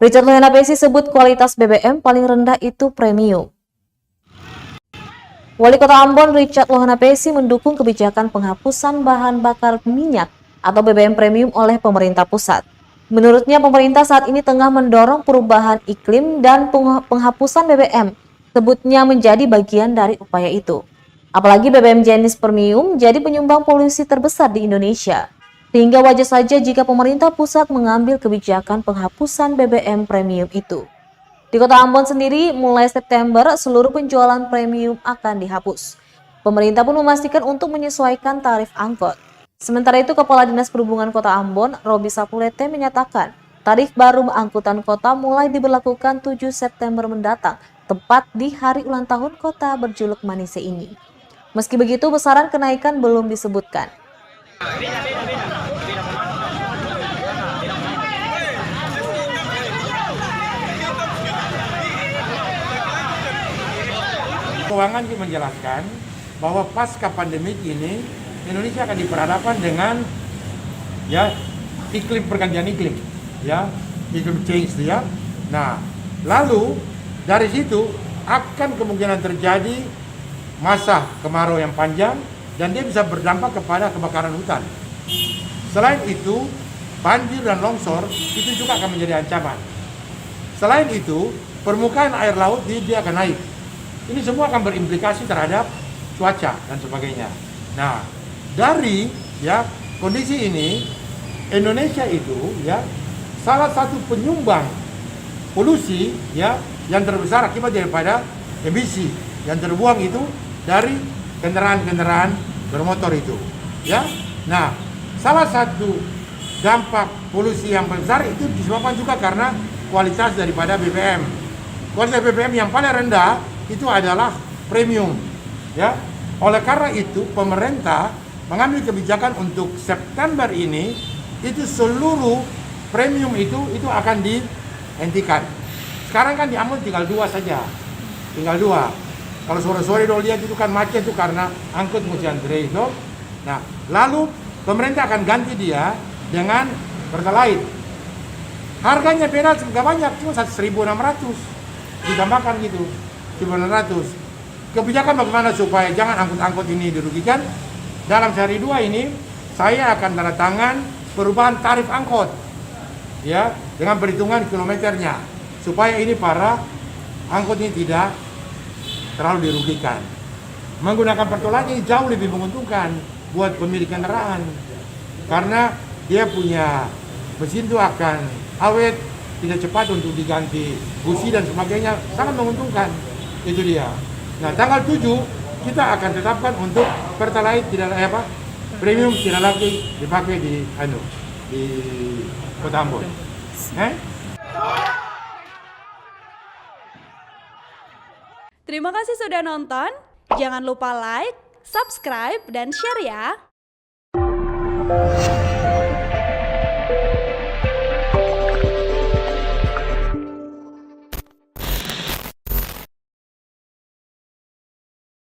Richard Lwenapesi sebut kualitas BBM paling rendah itu premium. Wali Kota Ambon Richard Lwenapesi mendukung kebijakan penghapusan bahan bakar minyak atau BBM premium oleh pemerintah pusat. Menurutnya pemerintah saat ini tengah mendorong perubahan iklim dan penghapusan BBM sebutnya menjadi bagian dari upaya itu. Apalagi BBM jenis premium jadi penyumbang polusi terbesar di Indonesia. Sehingga wajar saja jika pemerintah pusat mengambil kebijakan penghapusan BBM premium itu. Di Kota Ambon sendiri, mulai September, seluruh penjualan premium akan dihapus. Pemerintah pun memastikan untuk menyesuaikan tarif angkot. Sementara itu, Kepala Dinas Perhubungan Kota Ambon, Robi Sapulete, menyatakan tarif baru angkutan kota mulai diberlakukan 7 September mendatang, tepat di hari ulang tahun kota berjuluk Manise ini. Meski begitu, besaran kenaikan belum disebutkan. Keuangan juga menjelaskan bahwa pasca pandemi ini Indonesia akan diperhadapkan dengan pergantian iklim, iklim change ya. Nah, lalu dari situ akan kemungkinan terjadi masa kemarau yang panjang dan dia bisa berdampak kepada kebakaran hutan. Selain itu, banjir dan longsor itu juga akan menjadi ancaman. Selain itu, permukaan air laut dia akan naik. Ini semua akan berimplikasi terhadap cuaca dan sebagainya. Nah, dari kondisi ini Indonesia itu salah satu penyumbang polusi yang terbesar akibat daripada emisi yang terbuang itu dari kendaraan-kendaraan bermotor itu. Nah, salah satu dampak polusi yang besar itu disebabkan juga karena kualitas daripada BBM. Kualitas BBM yang paling rendah itu adalah premium. Oleh karena itu pemerintah mengambil kebijakan untuk September ini itu seluruh premium itu akan dihentikan. Sekarang kan di Ambon tinggal 2 saja. Tinggal 2. Kalau sore-sore dulu lihat itu kan macet itu karena angkut mesti antre itu. Nah, lalu pemerintah akan ganti dia dengan Pertalite. Harganya beda nggak banyak, cuma 1.600 ditambahkan gitu. 1.600. Kebijakan bagaimana supaya jangan angkut-angkut ini dirugikan? Dalam sehari 2 ini saya akan tanda tangan perubahan tarif angkot dengan perhitungan kilometernya supaya ini para angkot ini tidak terlalu dirugikan. Menggunakan Pertalite ini jauh lebih menguntungkan buat pemilik kendaraan karena dia punya mesin itu akan awet, tidak cepat untuk diganti busi dan sebagainya, sangat menguntungkan. Itu dia. Nah, tanggal 7 kita akan tetapkan untuk Pertalite premium tidak lagi dipakai di Kota Ambon. Terima kasih sudah nonton. Jangan lupa like, subscribe, dan share ya.